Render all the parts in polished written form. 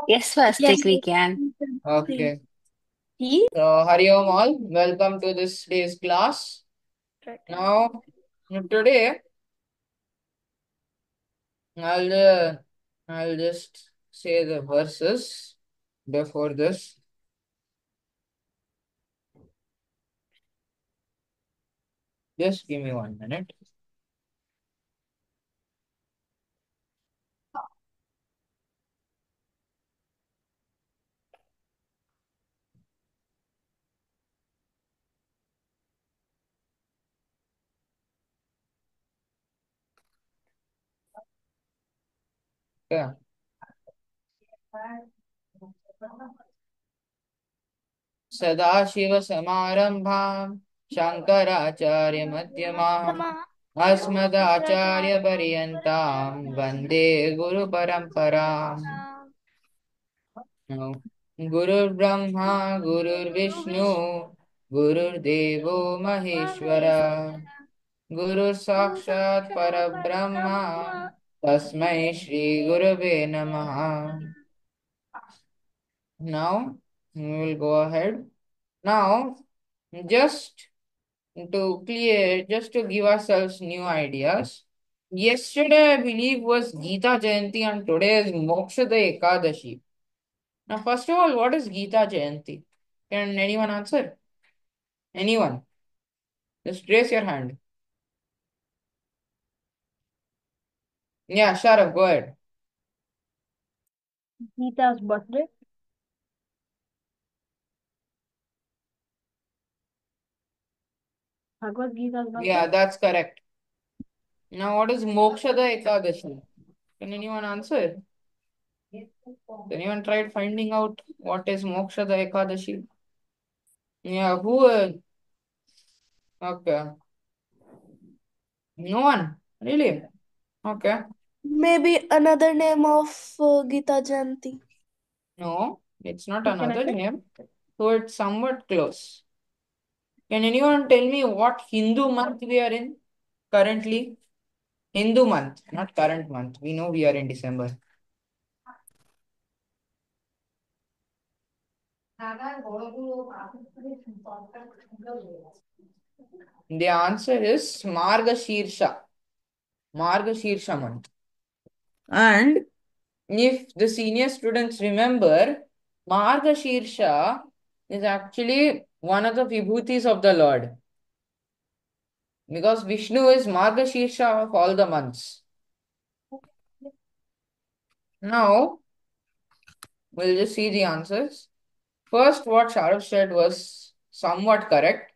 Yes, Swastik, Yes. we can. Okay. So, Hari Om all, welcome to this day's class. Now, today, I'll, uh, I'll just say the verses before this. Just give me 1 minute. Yeah. सदाशिवसमारम्भां शङ्कराचार्यमध्यमाम् अस्मदाचार्यपर्यन्तां वन्दे गुरुपरम्पराम् गुरुर्ब्रह्मा गुरुर्विष्णु गुरुर्देवो महेश्वर गुरुः साक्षात् परब्रह्म तस्मै श्रीगुरवे नमः. Now we will go ahead. Now, just just to give ourselves new ideas. Yesterday, I believe, was Gita Jayanti and today is Mokshada Ekadashi. Now, first of all, what is Gita Jayanti? Can anyone answer? Anyone? Just raise your hand. Yeah, Sharaf, go ahead. Gita's birthday. Bhagavad Gita's birthday. Yeah, that's correct. Now, what is Mokshada Ekadashi? Can anyone answer? Anyone tried finding out what is Mokshada Ekadashi? Yeah, who? Okay. No one? Really? Okay. Maybe another name of Gita Jayanti. No, it's not Can I another say? name. So it's somewhat close. Can anyone tell me what Hindu month we are in currently? Hindu month, not current month. We know we are in December. The answer is Margashirsha. Margashirsha month. And if the senior students remember, Margashirsha is actually one of the vibhutis of the Lord. Because Vishnu is Margashirsha of all the months. Now, we'll just see the answers. First, what Sharaf said was somewhat correct.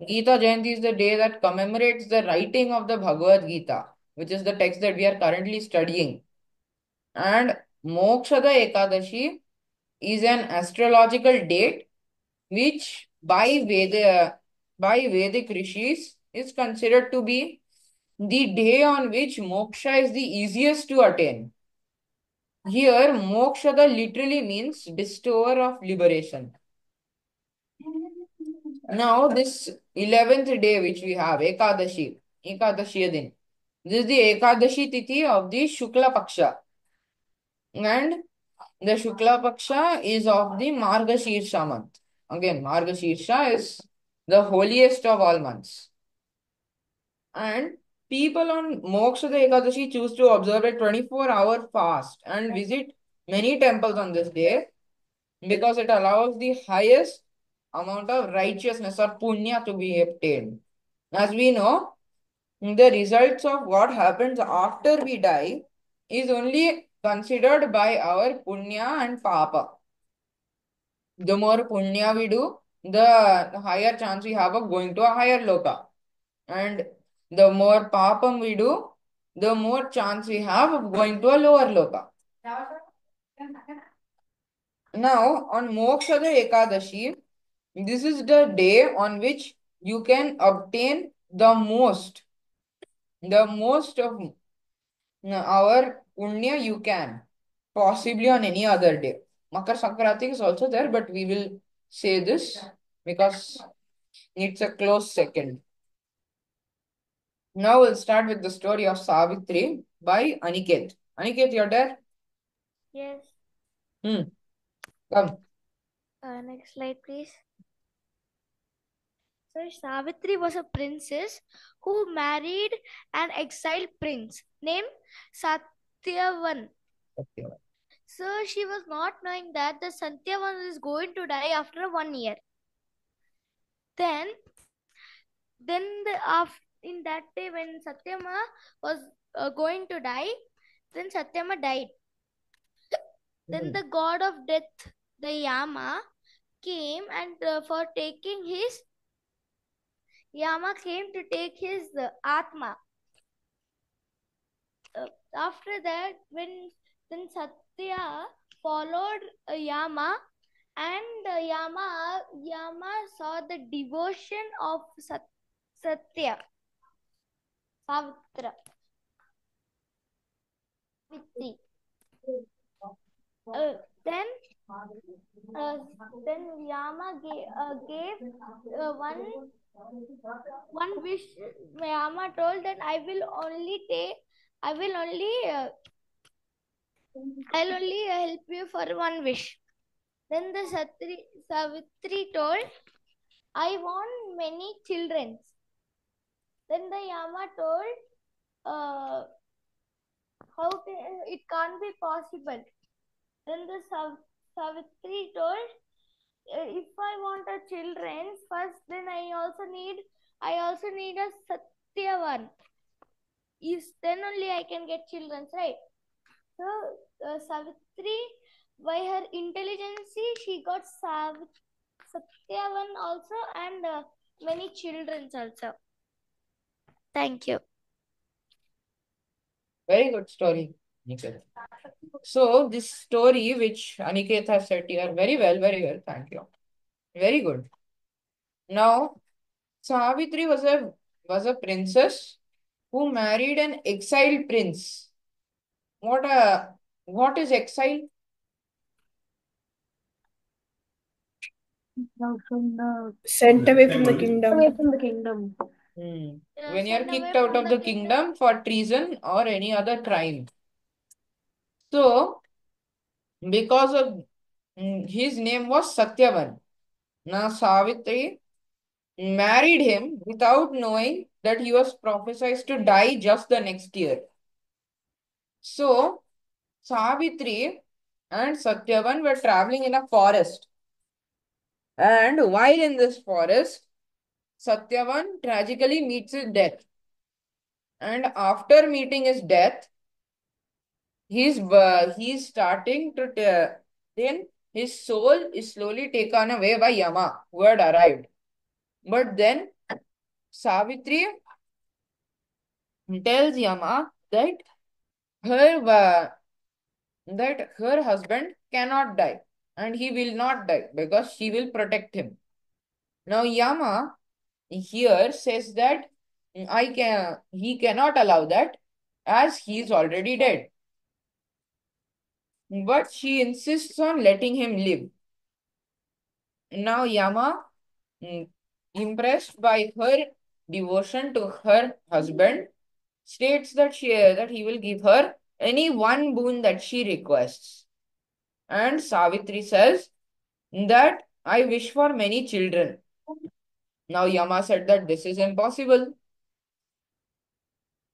Gita Jayanti is the day that commemorates the writing of the Bhagavad Gita, which is the text that we are currently studying. And Mokshada Ekadashi is an astrological date which by Vedic rishis is considered to be the day on which moksha is the easiest to attain. Here, mokshada literally means bestower of liberation. Now, this 11th day which we have, Ekadashi Din. This is the Ekadashi Tithi of the Shukla Paksha. And the Shukla Paksha is of the Margashirsha month. Again, Margashirsha is the holiest of all months. And people on Mokshada Ekadashi choose to observe a 24-hour fast and visit many temples on this day because it allows the highest amount of righteousness or punya to be obtained. As we know, the results of what happens after we die is only considered by our punya and papa. The more punya we do, the higher chance we have of going to a higher loka. And the more papam we do, the more chance we have of going to a lower loka. Now, on Mokshada Ekadashi, this is the day on which you can obtain the most of our punya you can, possibly on any other day. Makar Sankranti is also there, but we will say this because it's a close second. Now we'll start with the story of Savitri by Aniket. Aniket, you're there? Yes. Come. Next slide, please. So Savitri was a princess who married an exiled prince named Satyavan. So she was not knowing that the Satyavan is going to die after 1 year. Then in that day when Satyama was going to die, then Satyama died. Then the god of death, the Yama, came and Yama came to take his Atma. After that, then Satya followed Yama, and Yama saw the devotion of Satya, Savitra. Then Yama gave one wish. Yama told that I'll only help you for one wish. Then the Savitri told, I want many children. Then the Yama told, it can't be possible. Then the Savitri told, if I want a children first, then I also need a Satyavan. Then only I can get children, right? So Savitri, by her intelligence, she got Satyavan also, and many children also. Thank you. Very good story, Aniket. So this story which Aniket has said here, very well, thank you. Very good. Now, Savitri was a princess who married an exiled prince. What is exile? Out from the Sent away from the kingdom. away from the kingdom. When you are Sent away kicked out from of the kingdom for treason or any other crime. So, because of his name was Satyavan. Now, Savitri married him without knowing that he was prophesied to die just the next year. So, Savitri and Satyavan were traveling in a forest. And while in this forest, Satyavan tragically meets his death. And after meeting his death, he's starting to then his soul is slowly taken away by Yama, who had arrived. But then Savitri tells Yama her her husband cannot die and he will not die because she will protect him. Now Yama here says that he cannot allow that as he is already dead. But she insists on letting him live. Now Yama, impressed by her devotion to her husband, states that he will give her any one boon that she requests. And Savitri says that I wish for many children. Now Yama said that this is impossible.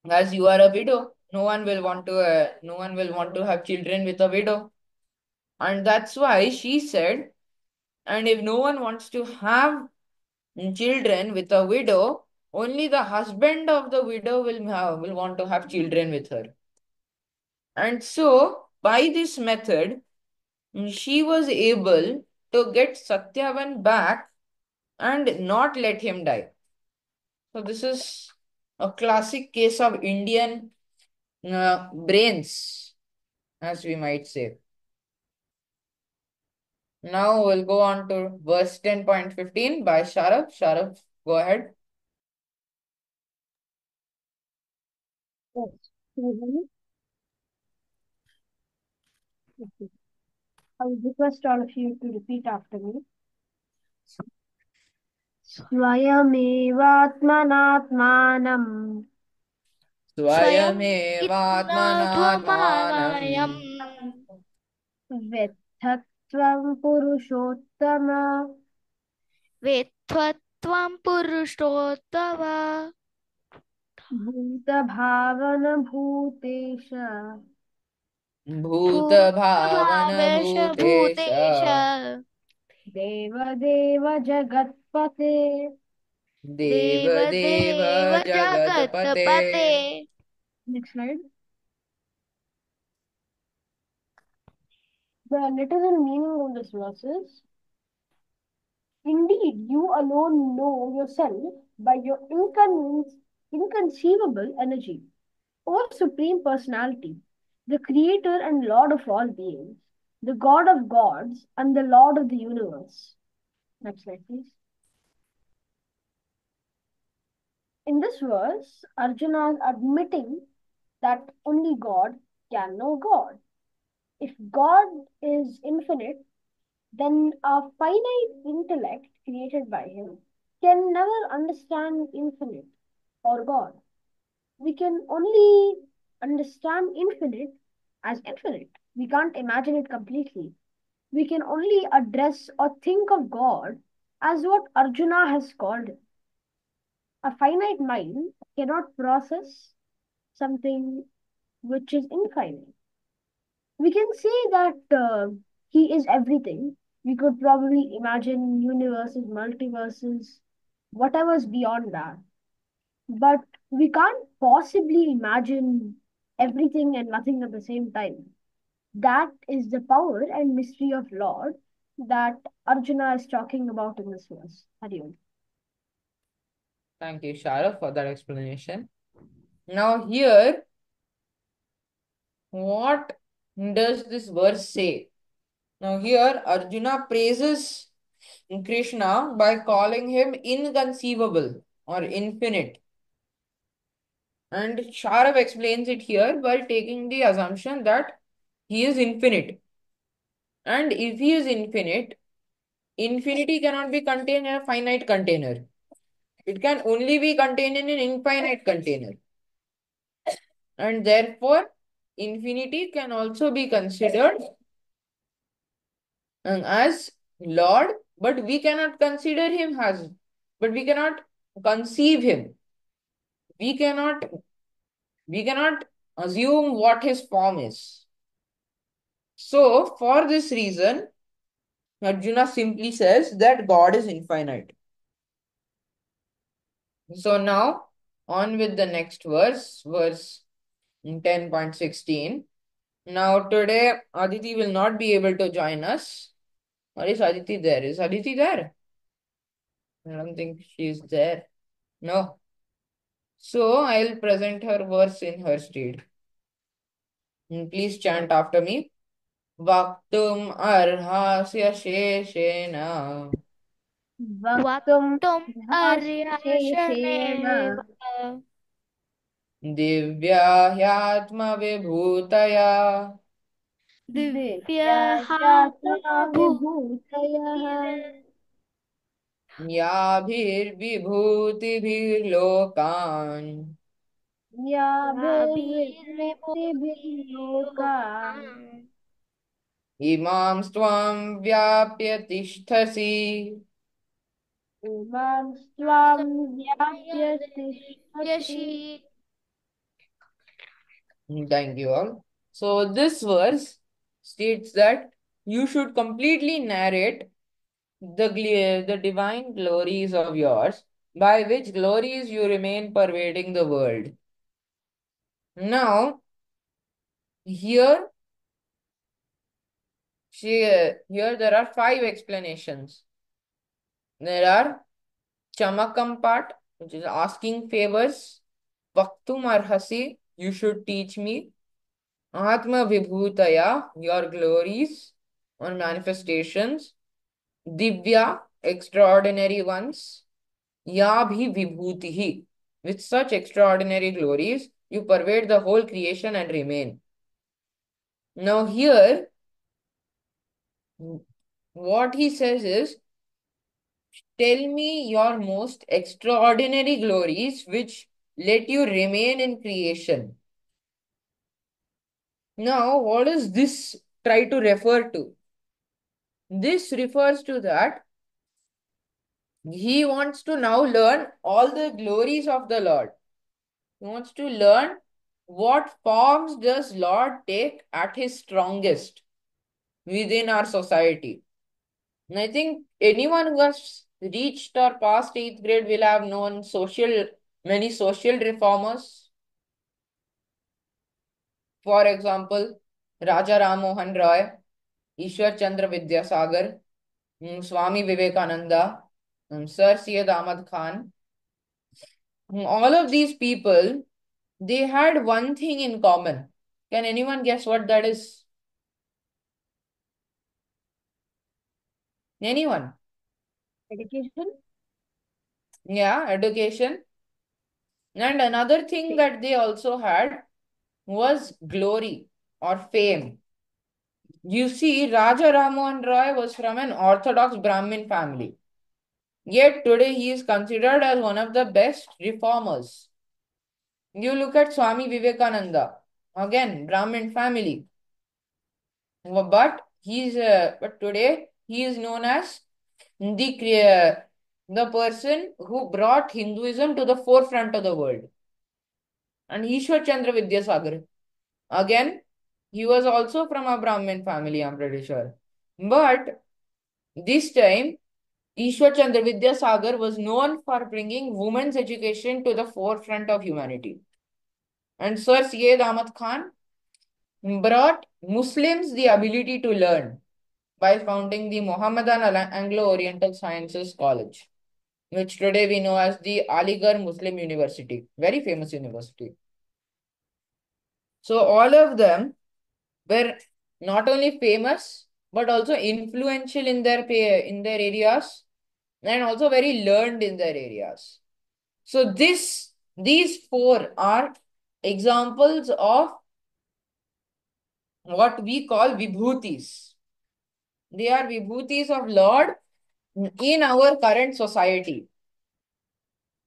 As you are a widow, no one will want to have children with a widow. And that's why she said, and if no one wants to have children with a widow, only the husband of the widow will want to have children with her. And so, by this method, she was able to get Satyavan back and not let him die. So, this is a classic case of Indian brains, as we might say. Now, we'll go on to verse 10.15 by Sharaf. Sharaf, go ahead. Yes. Can you hear me? Okay. I would request all of you to repeat after me. स्वयमेवात्मनात्मानं स्वयमेवात्मनात्मानं Itnadhumayam वेत्ता वेत्थत्वं पुरुषोत्तम वेत्त्वं पुरुषोत्तम भूतभावन भूतेश भूतभावन भूतभावेश भूतेश भूतेश देवदेव जगत्पते। देवदेव देवदेव जगत्पते। जगत्पते। Next slide. The literal meaning of this verse is: Indeed, you alone know yourself by your inconceivable energy. O Supreme Personality, the Creator and Lord of all beings, the God of gods and the Lord of the universe. Next slide, please. In this verse, Arjuna is admitting that only God can know God. If God is infinite, then our finite intellect created by Him can never understand infinite or God. We can only understand infinite as infinite. We can't imagine it completely. We can only address or think of God as what Arjuna has called it. A finite mind cannot process something which is infinite. We can say that he is everything. We could probably imagine universes, multiverses, whatever's beyond that. But we can't possibly imagine everything and nothing at the same time. That is the power and mystery of Lord that Arjuna is talking about in this verse. Hariom. Thank you, Shara, for that explanation. Now, here, what does this verse say? Now, here, Arjuna praises Krishna by calling him inconceivable or infinite. And Sharav explains it here by taking the assumption that he is infinite. And if he is infinite, infinity cannot be contained in a finite container. It can only be contained in an infinite container. And therefore, infinity can also be considered as Lord, but we cannot consider him as, but we cannot conceive him. We cannot, we cannot assume what his form is. So, for this reason, Arjuna simply says that God is infinite. So now, on with the next verse, verse 10.16. Now, today, Aditi will not be able to join us. Or is Aditi there? Is Aditi there? I don't think she is there. No. So, I'll present her verse in her stead. Please chant after me. Vaktum arhasya sheshena Vaktum वक्तुम् sheshena अर्यशनेव Divya ह्यात्मविभूतया दिव्यात्मविभूतयः दिव्याहात्मभूतिभिः याभिर्विभूतिभिर्लोकान् याभिर्विभूतिभिर्लोकान् लोकान् इमां त्वां व्याप्य तिष्ठसि. इमां स्वां व्याप्य तिष्ठसि. यशि Thank you all. So this verse states that you should completely narrate the divine glories of yours, by which glories you remain pervading the world. Now, here, here there are 5 explanations. There are Chamakam part, which is asking favors. Vaktum arhasi, you should teach me. Atma vibhutaya, your glories or manifestations. Divya, extraordinary ones. Yabhi vibhutihi, with such extraordinary glories, you pervade the whole creation and remain. Now, here, what he says is, tell me your most extraordinary glories which let you remain in creation. Now, what does this try to refer to? This refers to that he wants to now learn all the glories of the Lord. He wants to learn what forms does Lord take at his strongest within our society. And I think anyone who has reached or past 8th grade will have known many social reformers. For example, Raja Ram Mohan Roy, Ishwar Chandra Vidyasagar, Swami Vivekananda, Sir Syed Ahmad Khan. All of these people, they had one thing in common. Can anyone guess what that is? Anyone? Education. Yeah, education. And another thing that they also had was glory or fame. You see, Raja Ram Mohan Roy was from an Orthodox Brahmin family. Yet today he is considered as one of the best reformers. You look at Swami Vivekananda, again, Brahmin family. But today he is known as the person who brought Hinduism to the forefront of the world. And Ishwar Chandra Vidyasagar, again, he was also from a Brahmin family, I'm pretty sure. But this time, Ishwar Chandra Vidyasagar was known for bringing women's education to the forefront of humanity. And Sir Syed Ahmad Khan brought Muslims the ability to learn by founding the Mohammedan Anglo-Oriental Sciences College, which today we know as the Aligarh Muslim University, very famous university. So all of them were not only famous but also influential in their areas and also very learned in their areas. So these four are examples of what we call vibhutis. They are vibhutis of Lord in our current society.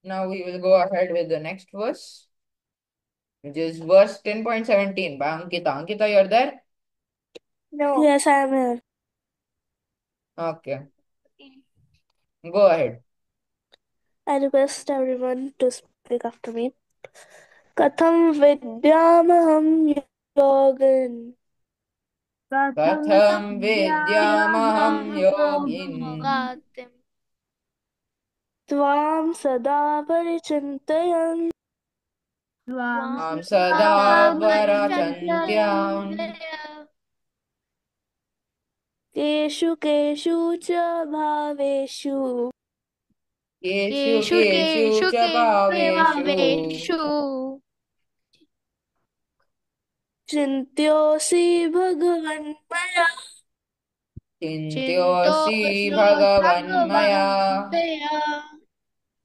Now we will go ahead with the next verse, which is verse 10.17 by Ankita. Ankita, you're there? No. Yes, I am here. Okay, go ahead. I request everyone to speak after me. Katham vidyamaham yogin Katham vidyamaham yogin Gatim. tvam sada parichintayan am sada parachantyam keshu keshu cha bhaveshu keshu keshu cha bhaveshu chintyosi bhagavan maya. chintyosi bhagavan maya.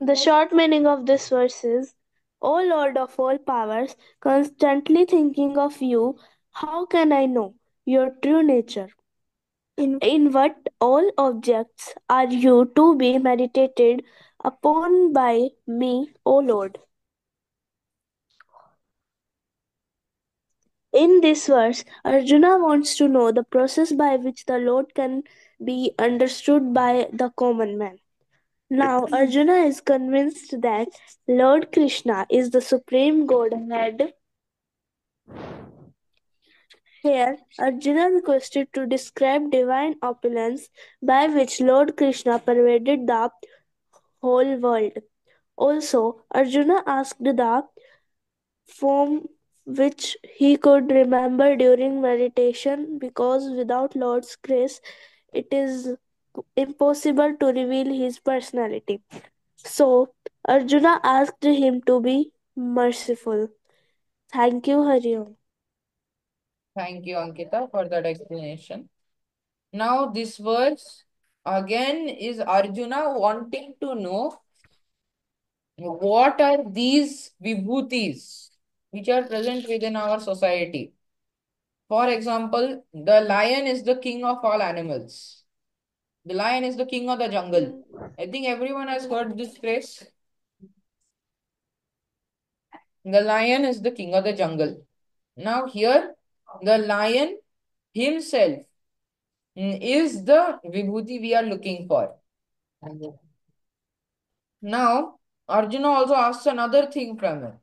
The short meaning of this verse is, O Lord of all powers, constantly thinking of you, how can I know your true nature? In what all objects are you to be meditated upon by me, O Lord? In this verse, Arjuna wants to know the process by which the Lord can be understood by the common man. Now, Arjuna is convinced that Lord Krishna is the supreme Godhead. Here, Arjuna requested to describe divine opulence by which Lord Krishna pervaded the whole world. Also, Arjuna asked the form which he could remember during meditation because without Lord's grace, it is impossible to reveal his personality. So, Arjuna asked him to be merciful. Thank you, Hariom. Thank you, Ankita, for that explanation. Now, this verse again is Arjuna wanting to know what are these vibhutis which are present within our society. For example, the lion is the king of all animals. The lion is the king of the jungle. I think everyone has heard this phrase. The lion is the king of the jungle. Now, here, the lion himself is the vibhuti we are looking for. Now, Arjuna also asks another thing from him.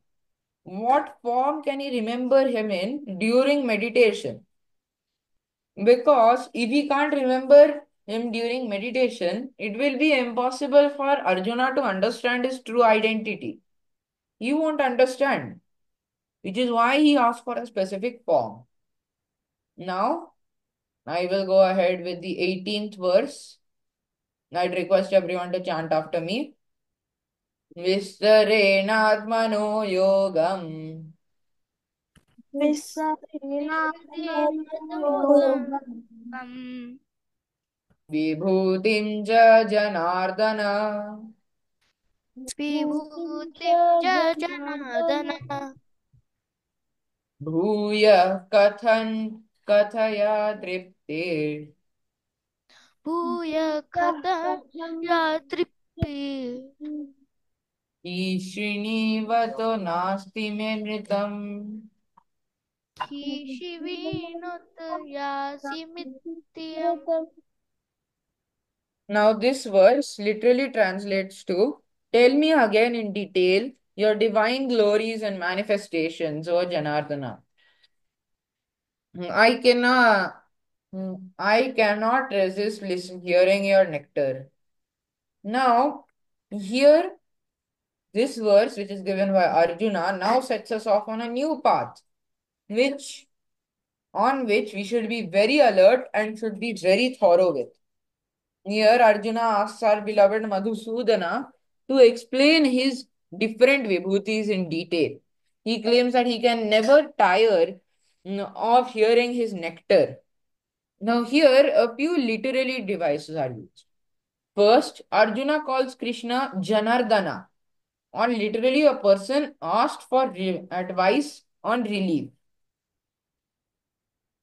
What form can he remember him in during meditation? Because if he can't remember him during meditation, it will be impossible for Arjuna to understand his true identity. He won't understand, which is why he asked for a specific form. Now, I will go ahead with the 18th verse. I'd request everyone to chant after me. Vistarenatmano yogam vibhutim ja janardana विभूतिं च जनार्दन भूय कथन कथया तृप्ते भूय कथया तृप्ति ईशिणीवतो नास्ति मे मृतम्. हि शिवीनुत यासि मित्यम्. Now, this verse literally translates to tell me again in detail your divine glories and manifestations, O Janardana. I cannot, I cannot resist hearing your nectar. Now, here, this verse, which is given by Arjuna, now sets us off on a new path, on which we should be very alert and should be very thorough with. Here, Arjuna asks our beloved Madhusudana to explain his different vibhutis in detail. He claims that he can never tire of hearing his nectar. Now, here, a few literary devices are used. First, Arjuna calls Krishna Janardana, or literally a person asked for advice on relief.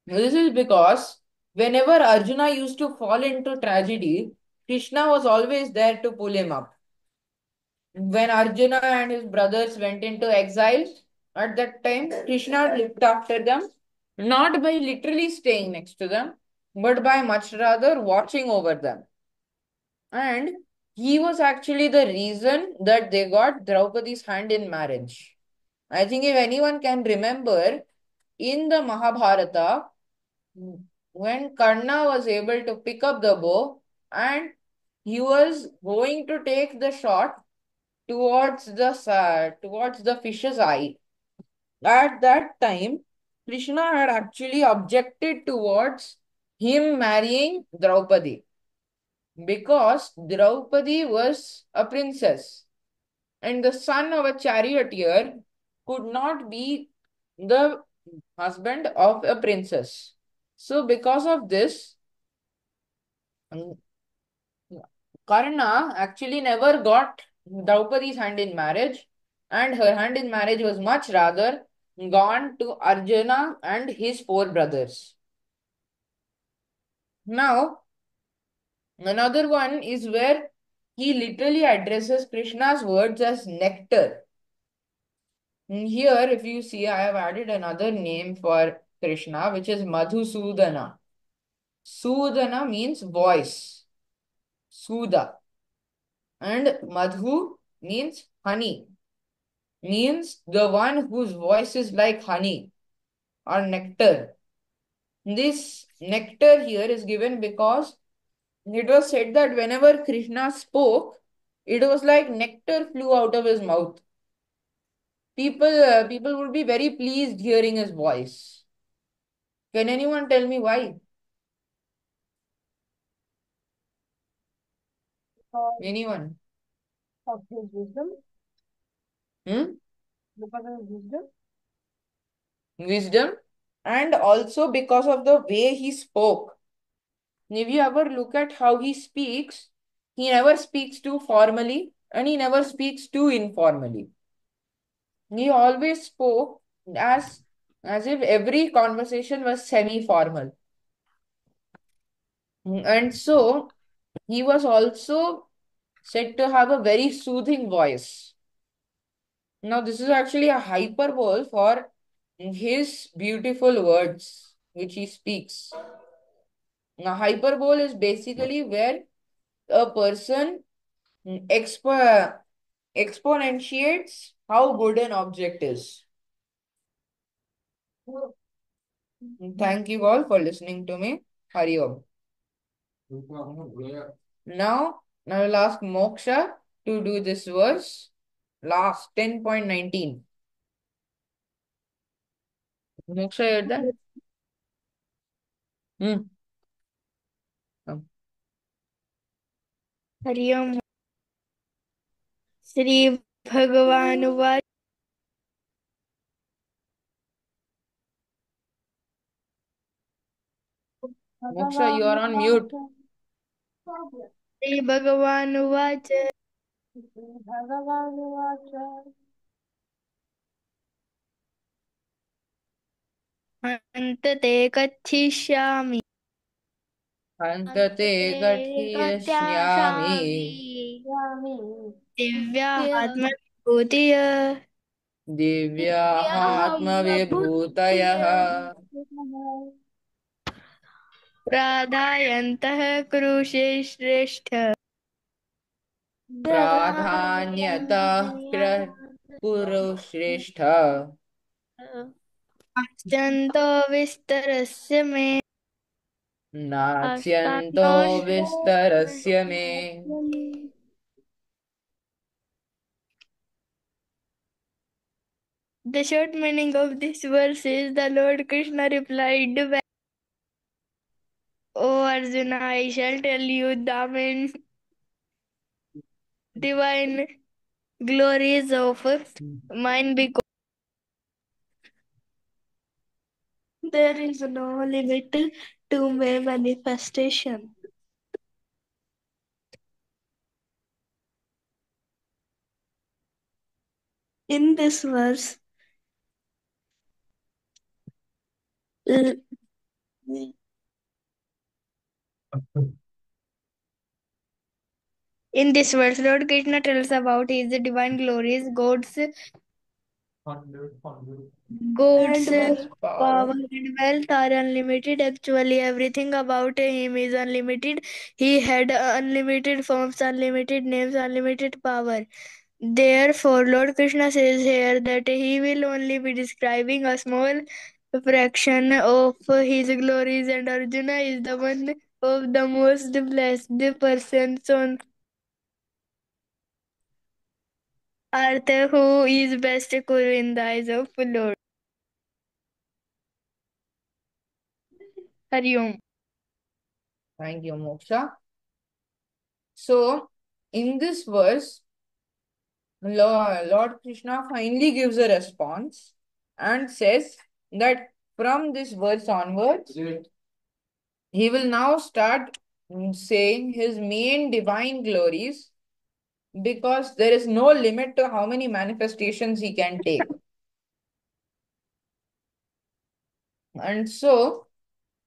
This is because whenever Arjuna used to fall into tragedy, Krishna was always there to pull him up. When Arjuna and his brothers went into exile, at that time, Krishna looked after them, not by literally staying next to them, but by much rather watching over them. And he was actually the reason that they got Draupadi's hand in marriage. I think if anyone can remember, in the Mahabharata, when Karna was able to pick up the bow and he was going to take the shot towards the fish's eye. At that time, Krishna had actually objected towards him marrying Draupadi because Draupadi was a princess and the son of a charioteer could not be the husband of a princess. So, because of this, Karna actually never got Draupadi's hand in marriage, and her hand in marriage was much rather gone to Arjuna and his four brothers. Now, another one is where he literally addresses Krishna's words as nectar. Here, if you see, I have added another name for Krishna, which is Madhusudana. Sudana means voice, Suda, and Madhu means honey, means the one whose voice is like honey or nectar. This nectar here is given because it was said that whenever Krishna spoke, it was like nectar flew out of his mouth. People would be very pleased hearing his voice. Can anyone tell me why? Because Anyone? of his wisdom. Hmm? Because of his wisdom. Wisdom, and also because of the way he spoke. If you ever look at how he speaks, he never speaks too formally and he never speaks too informally. He always spoke as if every conversation was semi-formal. And so he was also said to have a very soothing voice. Now, this is actually a hyperbole for his beautiful words which he speaks. Now, hyperbole is basically where a person exponentiates how good an object is. Thank you all for listening to me. Hari Om. Now, I'll ask Moksha to do this verse. Last 10.19. Moksha, you're there? Hmm. Hari Om Shri भगवानुवाच Moksha, you are on mute. Shri भगवानुवाच भगवानुवाच हन्तते कथयिष्यामि Antate गत्याशामि gathyasnyami दिव्यात्मविभूतिय दिव्याहं divyahatma प्रभूतय vibhutayah प्राधायन्तः कुरुषे श्रेष्ठ pradhanyatah kuru shrestha अत्यन्तो विस्तरस्य may नाच्यन्तो vistarasya me. The short meaning of this verse is the Lord Krishna replied, O Arjuna, I shall tell you the main divine glories of mine because there is no limit to my manifestation. In this verse, l- Lord Krishna tells about his divine glories, God's God's power power. and wealth are unlimited. Actually, everything about him is unlimited. He had unlimited forms, unlimited names, unlimited power. Therefore, Lord Krishna says here that he will only be describing a small fraction of his glories, and Arjuna is the one of the most blessed persons on earth who is best Kuru in the eyes of Lord. Hari Om. Thank you, Moksha. So, in this verse, Lord Krishna finally gives a response and says that from this verse onwards, he will now start saying his main divine glories because there is no limit to how many manifestations he can take. And so,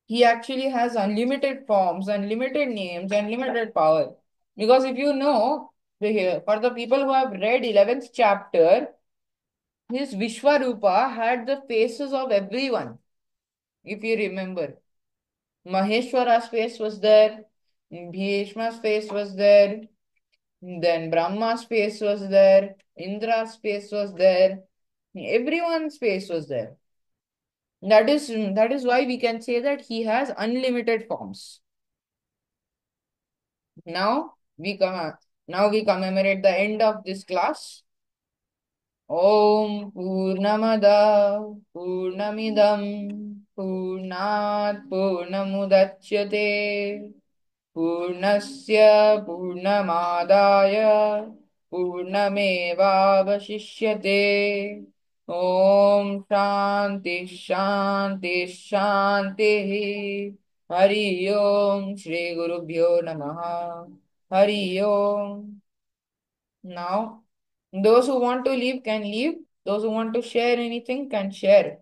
he actually has unlimited forms, unlimited names, unlimited power. Because if you know, for the people who have read 11th chapter, his Vishwarupa had the faces of everyone, if you remember. Maheshwara's face was there, Bhishma's face was there, then Brahma's face was there, Indra's face was there, everyone's face was there. That is why we can say that he has unlimited forms. Now we come now we commemorate the end of this class. Om Purnamada Purnamidam Purnat Purnamudachyate Purnasya Purnamadaya Purnamevavashishyate Om Shanti Shanti Shanti Hari Om Shri Guru Bhyo Namaha Hari Om. Now, those who want to leave can leave. Those who want to share anything can share.